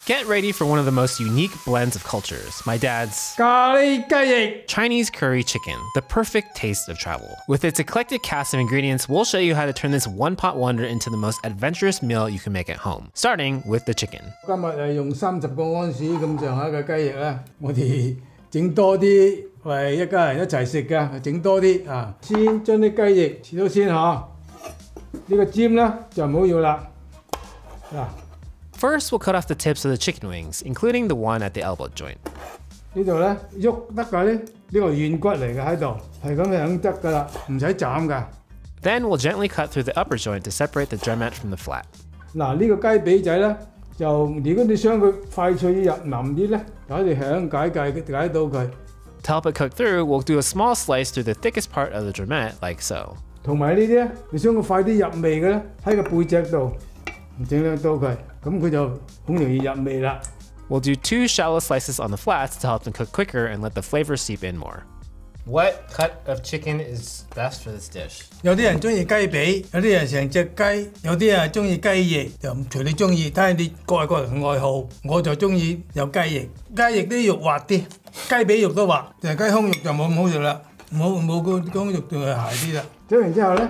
Get ready for one of the most unique blends of cultures, my dad's 咖喱雞翼 Chinese curry chicken, the perfect taste of travel. With its eclectic cast of ingredients, we'll show you how to turn this one-pot wonder into the most adventurous meal you can make at home, starting with the chicken. 今日係用30個安士咁上下嘅雞翼啦，我哋整多啲，為一家人一齊食㗎，整多啲啊！先將啲雞翼切咗先嚇，呢個尖咧就唔好要啦。嗱。 First, we'll cut off the tips of the chicken wings, including the one at the elbow joint. 呢度咧喐得㗎咧，呢個軟骨嚟嘅喺度，係咁樣得㗎啦，唔使斬㗎。Then we'll gently cut through the upper joint to separate the drumette from the flat. 嗱，呢個雞髀仔咧，就如果你想佢快脆入腍啲咧，就可以響解到佢。To help it cook through, we'll do a small slice through the thickest part of the drumette, like so. 同埋呢啲咧，你想佢快啲入味嘅咧，喺個背脊度整兩刀佢。 咁佢就好容易入味啦。We'll do 2 shallow slices on the flats to help them cook quicker and let the flavor seep in more. What cut of chicken is best for this dish? 有啲人中意雞髀，有啲人成隻雞，有啲人中意雞翼，就隨你中意，睇下你各人愛好。我就中意有雞翼，雞翼啲肉滑啲，雞髀肉都滑，但係雞胸肉就冇咁好食啦，冇個雞胸肉仲係鞋啲啦。整完之後咧，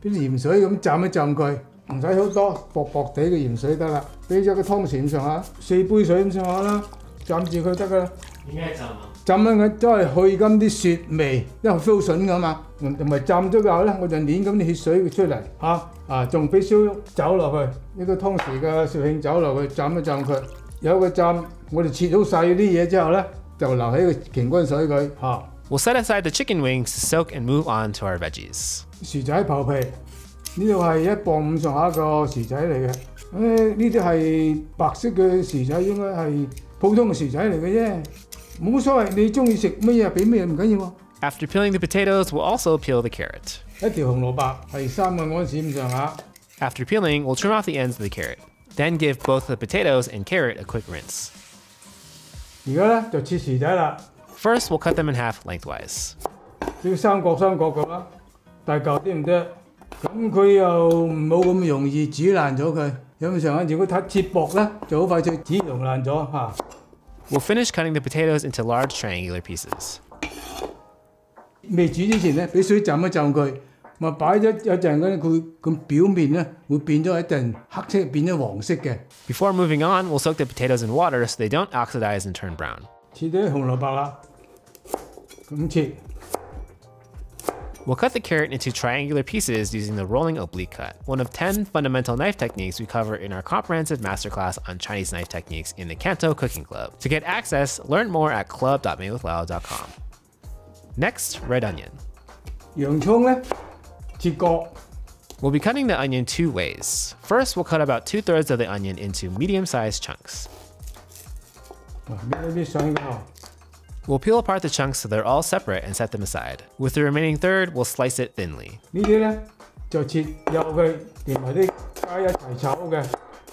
啲鹽水咁浸一浸佢。 唔使好多，薄薄地嘅鹽水得啦，俾咗個湯匙咁上下，4杯水咁上下啦，浸住佢得噶啦。點解浸啊？浸咧佢都係去甘啲雪味，因為 fusion 噶嘛，同埋浸咗之後咧，我就攣咁啲血水出嚟嚇，仲俾燒酒落去，呢個湯匙嘅紹興酒落去浸一浸佢，有個浸，我哋切好晒啲嘢之後咧，就留喺個乾坤水佢嚇。We'll set aside the chicken wings to soak and move on to our veggies. 薯仔刨皮。 呢度係1磅5上下個薯仔嚟嘅，呢啲係白色嘅薯仔，應該係普通嘅薯仔嚟嘅啫，冇所謂，你中意食乜嘢俾乜嘢唔緊要喎。After peeling the potatoes, we'll also peel the carrot. 一條紅蘿蔔係3個安士咁上下。After peeling, we'll trim off the ends of the carrot. Then give both the potatoes and carrot a quick rinse. 而家咧就切薯仔啦。First, we'll cut them in half lengthwise. 要三角咁啦，大嚿啲唔得。 咁佢又冇咁容易煮爛咗佢，有咁上下。如果太切薄咧，就好快脆煮溶爛咗嚇。We'll finish cutting the potatoes into large triangular pieces. 未煮之前咧，俾水浸一浸佢，咪擺咗有陣嗰啲佢表面咧會變咗一陣黑色，變咗黃色嘅。Before moving on, we'll soak the potatoes in water so they don't oxidize and turn brown. 切啲紅蘿蔔啦，咁切。 We'll cut the carrot into triangular pieces using the rolling oblique cut, one of 10 fundamental knife techniques we cover in our comprehensive masterclass on Chinese knife techniques in the CANTO Cooking Club. To get access, learn more at club.madewithlao.com. Next, red onion. 洋葱咧，切角。 We'll be cutting the onion 2 ways. First, we'll cut about 2/3 of the onion into medium-sized chunks. We'll peel apart the chunks so they're all separate and set them aside. With the remaining third, we'll slice it thinly. 呢啲咧就切幼佢，連埋啲加一齊炒嘅。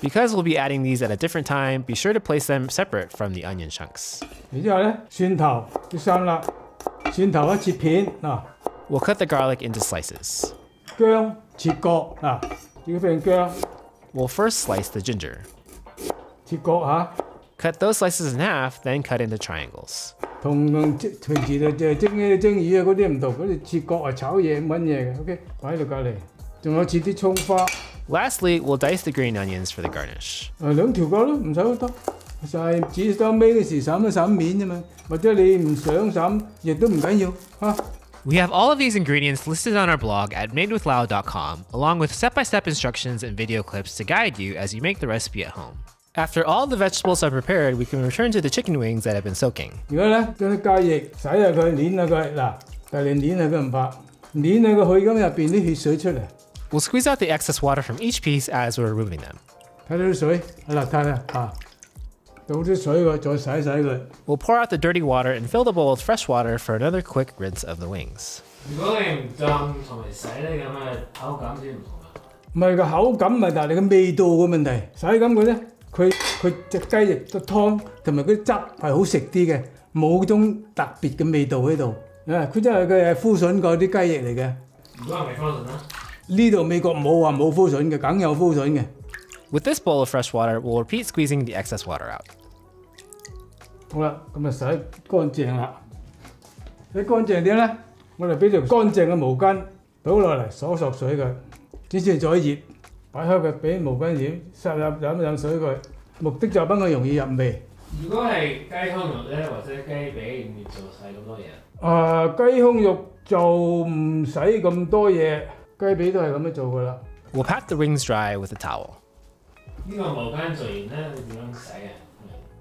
Because we'll be adding these at a different time, be sure to place them separate from the onion chunks. 然之後咧，蒜頭啲生粒，蒜頭切片嗱。We'll cut the garlic into slices. 薑切角嗱，呢片薑。We'll first slice the ginger. 切角嚇。 Cut those slices in half, then cut into triangles. 同平時就蒸魚啊嗰啲唔同，嗰啲切角啊炒嘢咁揾嘢嘅 ，OK， 擺喺度隔離。仲有切啲葱花。Lastly, we'll dice the green onions for the garnish. 2條夠咯，唔使好多。就係煮到尾嗰時灑一灑面啫嘛，或者你唔想灑，亦都唔緊要嚇。We have all of these ingredients listed on our blog at madewithlao.com, along with step-by-step instructions and video clips to guide you as you make the recipe at home. After all the vegetables are prepared, we can return to the chicken wings that have been soaking. 而家咧將啲雞翼洗下佢，攣下佢，嗱，但係你攣下佢唔怕，攣下佢去咁入邊啲血水出嚟。We'll squeeze out the excess water from each piece as we're removing them. 睇到啲水，好啦，睇啦嚇，倒啲水佢，再洗佢。We'll pour out the dirty water and fill the bowl with fresh water for another quick rinse of the wings. 如果你唔浸同埋洗咧，咁嘅口感先唔同啊。唔係個口感咪，但係你個味道嘅問題。洗咁佢咧，佢隻雞翼個湯同埋嗰啲汁係好食啲嘅，冇種特別嘅味道喺度。佢真係佢係fusion過啲雞翼嚟嘅。如果係咪fusion啊？呢度美國冇話冇fusion嘅，梗有fusion嘅。With this bowl of fresh water, we'll repeat squeezing the excess water out. 好啦，咁就洗乾淨啦。洗乾淨點咧？我哋俾條乾淨嘅毛巾倒落嚟，鎖水佢，之前再熱，擺開佢俾毛巾染，塞入飲水佢，目的就等佢容易入味。如果係雞胸肉咧，或者雞髀，唔要做晒咁多嘢。雞胸肉就唔使咁多嘢，雞髀都係咁樣做噶啦。We'll pat the wings dry with a towel. 呢個毛巾做完咧，你點樣洗啊？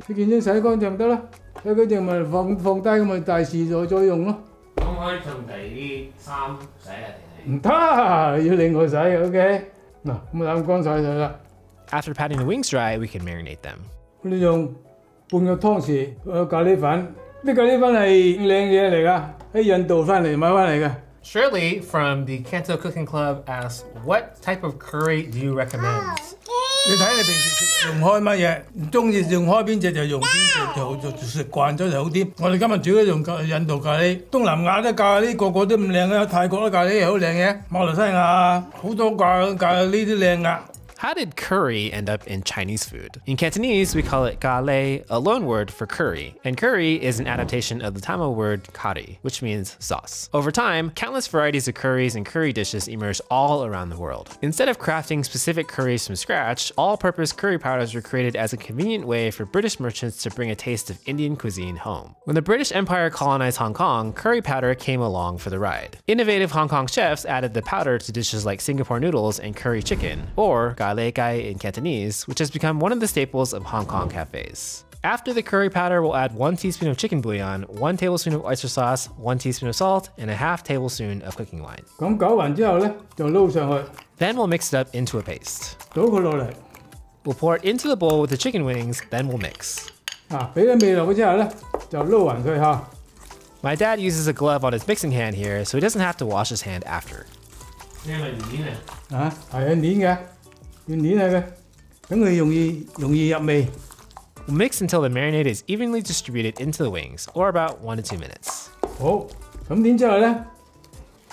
你見咗洗乾淨得啦，洗乾淨咪放低咁咪第時再用咯。咁可以同第二啲衫洗啊？定係？唔得，要另外洗 ，OK？ 嗱，咁啊攬乾晒佢啦。After patting the wings dry, we can marinate them. 你用半個湯匙咖喱粉，啲咖喱粉係靚嘢嚟㗎，喺印度買翻嚟嘅。Shirley from the CANTO Cooking Club asks, what type of curry do you recommend? 你睇你平時用開乜嘢，唔中意用開邊隻就用邊隻，就食慣咗就好啲。我哋今日主要用印度咖喱，東南亞啲咖喱個個都咁靚嘅，泰國啲咖喱又好靚嘅，馬來西亞好多咖喱都靚㗎。How did curry end up in Chinese food? In Cantonese, we call it ga lei, a loan word for curry. And curry is an adaptation of the Tamil word kari, which means sauce. Over time, countless varieties of curries and curry dishes emerged all around the world. Instead of crafting specific curries from scratch, all-purpose curry powders were created as a convenient way for British merchants to bring a taste of Indian cuisine home. When the British Empire colonized Hong Kong, curry powder came along for the ride. Innovative Hong Kong chefs added the powder to dishes like Singapore noodles and curry chicken, or ga lei gai in Cantonese, which has become one of the staples of Hong Kong cafes. After the curry powder, we'll add 1 teaspoon of chicken bouillon, 1 tablespoon of oyster sauce, 1 teaspoon of salt, and a half tablespoon of cooking wine. 咁攪勻之後咧，就撈上去， Then we'll mix it up into a paste. 倒佢落嚟。We'll pour it into the bowl with the chicken wings, then we'll mix. 俾啲味落去之後咧，就撈勻佢嚇。My dad uses a glove on his mixing hand here, so he doesn't have to wash his hand after. 你係咪捏啊？係啊，捏嘅，要捏下佢，等佢容易入味。We'll mix until the marinade is evenly distributed into the wings, or about 1 to 2 minutes. 好，咁然之後咧，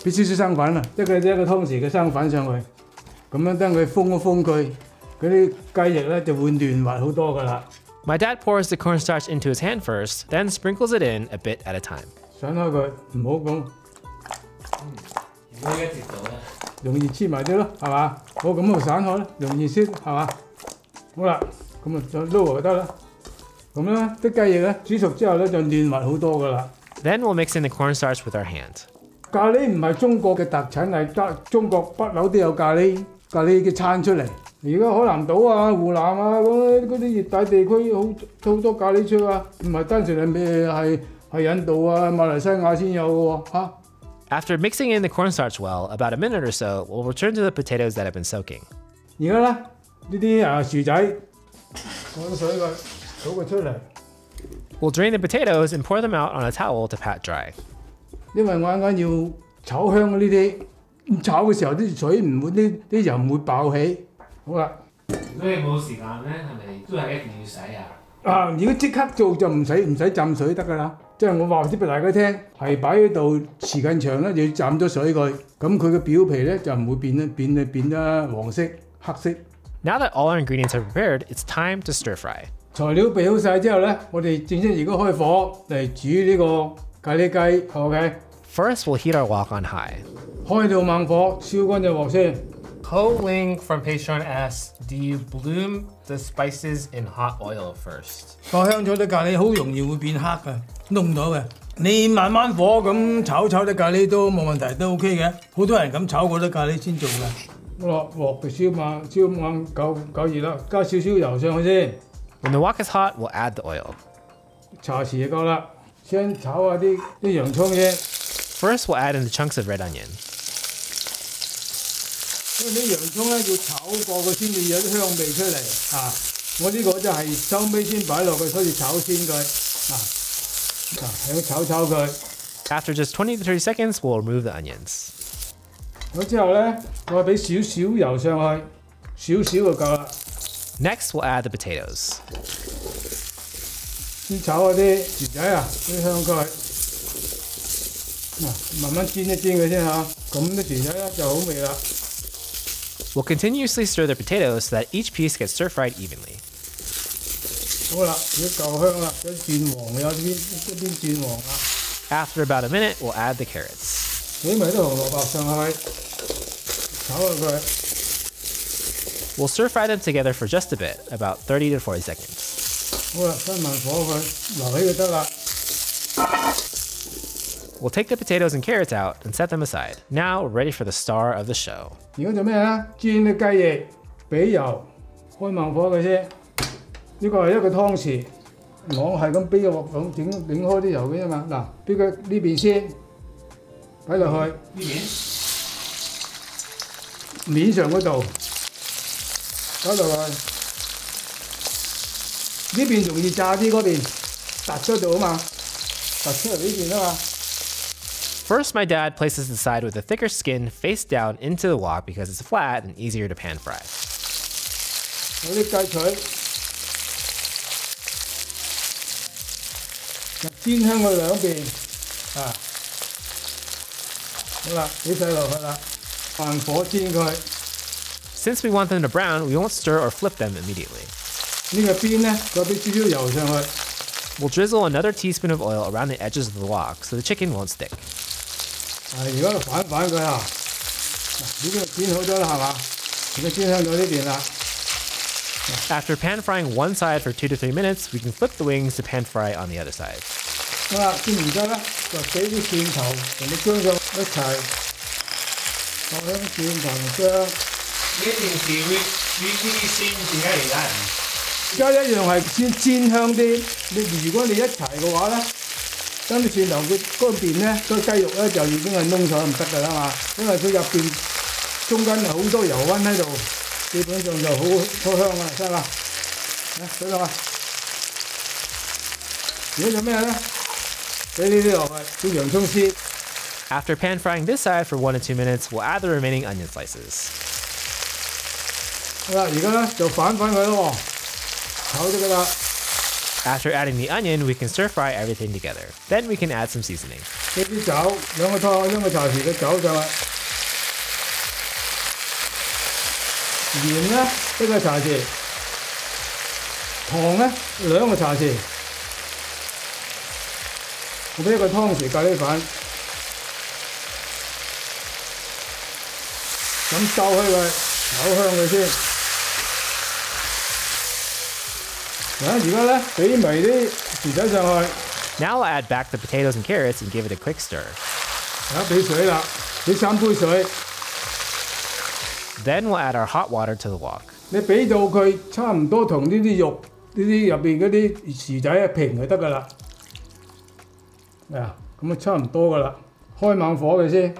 俾少少生粉啊，一個湯匙嘅生粉上去，咁樣等佢封一封佢，嗰啲雞翼咧就會嫩滑好多噶啦。My dad pours the cornstarch into his hand first, then sprinkles it in a bit at a time. 散開佢，唔好咁。如果一直做咧，容易黐埋啲咯，係嘛？好咁就散開啦，容易燒，係嘛？好啦，咁啊就撈就得啦。咁咧啲雞翼咧煮熟之後咧就嫩滑好多噶啦。Then we'll mix in the cornstarch with our hand. 咖喱唔係中國嘅特產，係中國不嬲都有咖喱嘅餐出嚟。而家海南島啊、湖南啊嗰啲熱帶地區好多咖喱出啊，唔係單純係印度啊、馬來西亞先有嘅喎嚇。After mixing in the cornstarch well, about a minute or so, we'll return to the potatoes that have been soaking. 而家咧呢啲薯仔放水佢，倒佢出嚟。We'll drain the potatoes and pour them out on a towel to pat dry. 因為我啱啱要炒香呢啲，炒嘅時候啲水唔會啲油唔會爆起。好啦，如果你冇時間咧，係咪都係一定要洗啊？如果即刻做就唔使浸水得㗎啦。即係我話啲俾大家聽，係擺喺度時間長咧，要浸咗水佢，咁佢嘅表皮咧就唔會變得黃色、黑色。Now that all our ingredients are prepared, it's time to stir fry. 材料備好晒之後咧，我哋正式而家開火嚟煮呢個咖喱雞。OK。First, we'll heat our wok on high. 開到猛火，燒乾隻鑊先。Ho-Ling from Patreon asks, do you bloom the spices in hot oil first? 爆香咗啲咖喱好容易會變黑㗎，燶咗嘅。你慢慢火咁炒啲咖喱都冇問題，都 OK 嘅。好多人咁炒過啲咖喱先做嘅。落鑊就燒猛夠熱啦，加少少油上去先。When the wok is hot, we'll add the oil. 茶匙就夠啦，先炒下啲洋葱先。First, we'll add in the chunks of red onion. 因為啲洋葱咧要炒過佢先至有啲香味出嚟啊！我呢個就係收尾先擺落去，所以炒先佢喺度炒佢。After just 20 to 30 seconds, we'll remove the onions. 咁之後咧，我俾少少油上去，少少就夠啦。Next, we'll add the potatoes. 先炒下啲薯仔啊，啲香佢。慢慢煎一煎佢先嚇，咁啲薯仔咧就好味啦。We'll continuously stir the potatoes so that each piece gets stir-fried evenly. 好啦，如果夠香啦，一轉黃有一邊轉黃啦。After about a minute, we'll add the carrots. 俾埋啲紅蘿蔔上去，炒下佢。We'll stir-fry them together for just a bit, about 30 to 40 seconds. 好啦，閂埋火佢，留起就得啦。We'll take the potatoes and carrots out and set them aside. Now we're ready for the star of the show. 而家做咩咧？煎啲雞翼，俾油，開慢火嘅先。呢個係一個湯匙，我係咁俾個鑊咁整擰開啲油嘅啫嘛。嗱，俾佢呢邊先，擺落去。呢邊？面上嗰度，擺落去。呢邊容易炸啲，嗰邊突出度啊嘛，突出嚟呢邊啊嘛。First, my dad places the side with a thicker skin face down into the wok because it's flat and easier to pan fry. 有啲雞腿，煎香佢兩邊啊，好啦，俾晒落去啦，慢火煎佢。Since we want them to brown, we won't stir or flip them immediately. 呢個邊咧，再俾少少油上去。We'll drizzle another teaspoon of oil around the edges of the wok so the chicken won't stick. 而家反佢啊！嗱，已經煎好咗啦，係嘛？而家煎香咗呢邊啦。After pan frying one side for 2 to 3 minutes, we can flip the wings to pan fry on the other side. 好啦，煎完之後咧，就俾啲蒜頭同啲薑醬一齊放喺蒜頭同薑。呢件事會啲先點解嚟㗎？而家一樣係先煎香啲。如果你一齊嘅話咧，等啲蒜頭佢嗰邊咧，個雞肉咧就已經係燶咗唔得㗎啦嘛，因為佢入邊中間好多油溫喺度，基本上就好香啦，得啦。嚟水落去。而家做咩咧？俾呢啲落去，啲洋葱絲。After pan frying this side for 1 to 2 minutes, we'll add the remaining onion slices. 好啦，而家咧就反佢咯，炒咗㗎啦。After adding the onion, we can stir fry everything together. Then we can add some seasoning. 俾啲酒，兩個茶匙嘅酒上去。鹽咧1個茶匙，糖咧2個茶匙。我俾1個湯匙咖喱粉，咁兜開佢，炒香佢先。而家咧俾埋啲薯仔上去。Now we'll add back the potatoes and carrots and give it a quick stir. 俾水啦，俾3杯水。Then we'll add our hot water to the wok. 你俾到佢差唔多同呢啲肉、呢啲入邊嗰啲薯仔平就得㗎啦。咁啊差唔多㗎啦，開猛火佢先。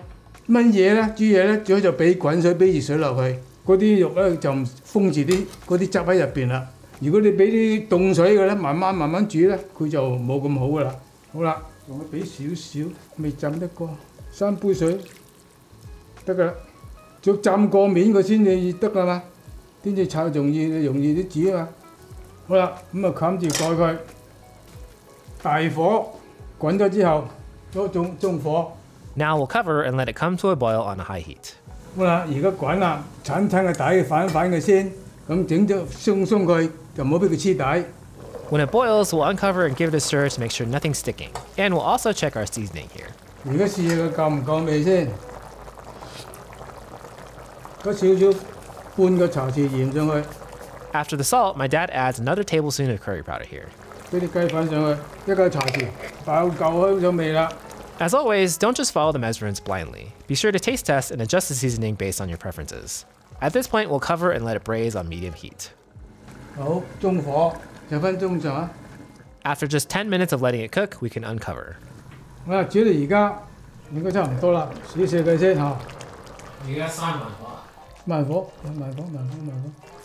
燜嘢咧、煮嘢咧，最好就俾滾水、俾熱水落去，嗰啲肉咧就封住嗰啲汁喺入邊啦。如果你俾啲凍水嘅咧，慢慢煮咧，佢就冇咁好㗎啦。好啦，仲要俾少少未浸得過，3杯水得㗎啦。要浸過面佢先至得㗎嘛，先至炒容易啲煮啊嘛。好啦，咁啊冚住蓋佢，大火滾咗之後，中火。Now we'll cover and let it come to a boil on a high heat. 好啦，而家滾啦，鏟個底，反佢先，咁整咗鬆佢，就唔好俾佢黐底。When it boils, we'll uncover and give it a stir to make sure nothing's sticking. And we'll also check our seasoning here. 而家試下佢夠唔夠味先，加少少半個茶匙鹽上去。After the salt, my dad adds another tablespoon of curry powder here. 俾啲雞粉上去，1個茶匙，夠香咗味啦。As always, don't just follow the measurements blindly. Be sure to taste test and adjust the seasoning based on your preferences. At this point, we'll cover and let it braise on medium heat. 好，中火10分鐘上啊。After just 10 minutes of letting it cook, we can uncover. 好啦，煮到而家應該差唔多啦，試佢先嚇。而家閂慢火啊！慢火，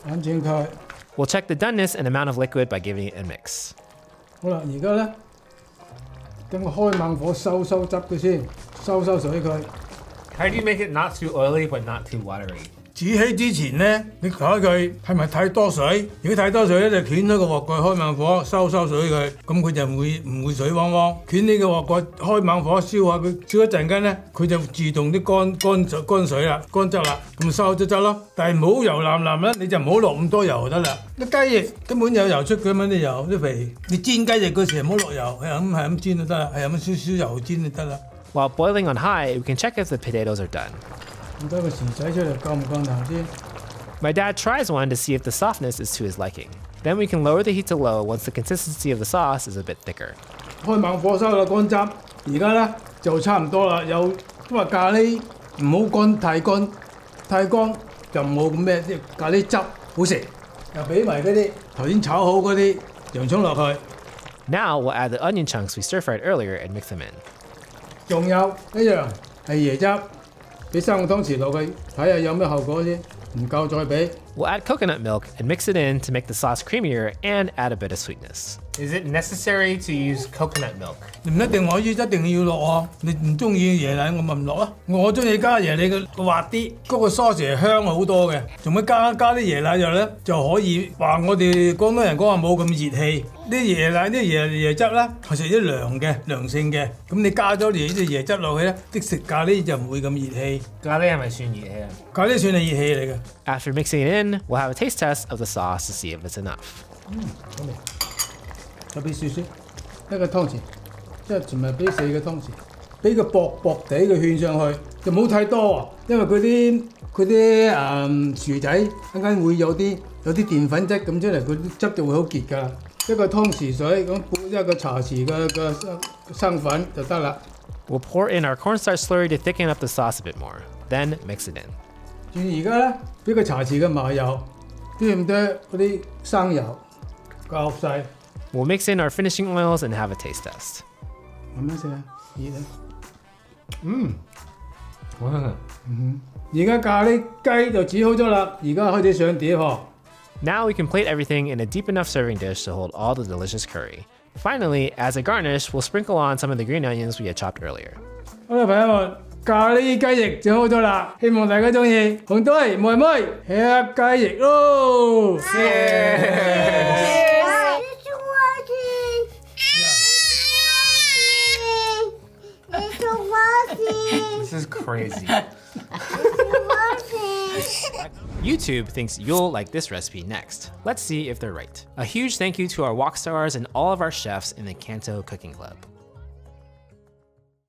反轉佢。We'll check the doneness and amount of liquid by giving it a mix. 好啦，而家咧，等我開猛火收汁佢先，收水佢。How do you make it not too oily but not too watery? 煮起之前咧，你睇佢係咪太多水？如果太多水咧，就捲咗個鑊蓋開猛火收水佢，咁佢就唔會水汪汪。捲呢個鑊蓋開猛火燒下佢，燒一陣間咧，佢就自動啲乾水啦、乾汁啦，咁收咗汁咯。但係唔好油淋淋啦，你就唔好落咁多油就得啦。啲雞翼根本有油出嘅嘛，啲油啲皮。你煎雞翼嗰時唔好落油，係咁煎就得啦，係咁少少油煎就得啦。While boiling on high, we can check if the potatoes are done. 咁多個時仔出嚟夠唔夠頭先？ My dad tries one to see if the softness is to his liking. Then we can lower the heat to low once the consistency of the sauce is a bit thicker. 開猛火收啦乾汁，而家咧就差唔多啦。有都話咖喱唔好乾太乾，太乾就冇咁咩，即係咖喱汁好食。又俾埋嗰啲頭先炒好嗰啲洋葱落去。 Now we'll add the onion chunks we stir-fried earlier and mix them in. 仲有一樣係椰汁，俾3個湯匙落去，睇下有咩後果先。唔夠再俾。We'll add coconut milk and mix it in to make the sauce creamier and add a bit of sweetness. Is it necessary to use coconut milk? 唔一定可以，一定要落啊！你唔中意椰奶，我咪唔落咯。我中意加椰奶嘅滑啲，嗰個 sauce 係香好多嘅。仲要加啲椰奶入咧，就可以話我哋廣東人講話冇咁熱氣。啲椰奶啲椰汁咧係屬於涼性嘅，咁你加咗啲椰汁落去咧，啲食咖喱就唔會咁熱氣。咖喱係咪算熱氣啊？咖喱算係熱氣嚟嘅。After mixing it in, we'll have a taste test of the sauce to see if it's enough. 好味。再俾少少，一個湯匙，即係全部俾4個湯匙，俾個薄地嘅圈上去，就唔好太多喎，因為佢啲薯仔陣間會有啲澱粉質咁出嚟，佢啲汁就會好結㗎啦。一個湯匙水咁煲一個茶匙嘅生粉就得啦。We'll pour in our cornstarch slurry to thicken up the sauce a bit more, then mix it in. 而家咧，俾個茶匙嘅麻油，啲咁多嗰啲生油，夾晒。We'll mix in our finishing oils and have a taste test. 慢慢食啊，熱啊！好香啊！而家咖喱雞就煮好咗啦，而家開始上碟喎。Now we can plate everything in a deep enough serving dish to hold all the delicious curry. Finally, as a garnish, we'll sprinkle on some of the green onions we had chopped earlier. 好啦，朋友們，咖喱雞翼整好咗啦，希望大家中意。紅隊妹妹吃雞翼咯！ This is crazy. YouTube thinks you'll like this recipe next. Let's see if they're right. A huge thank you to our walk stars and all of our chefs in the CANTO Cooking Club.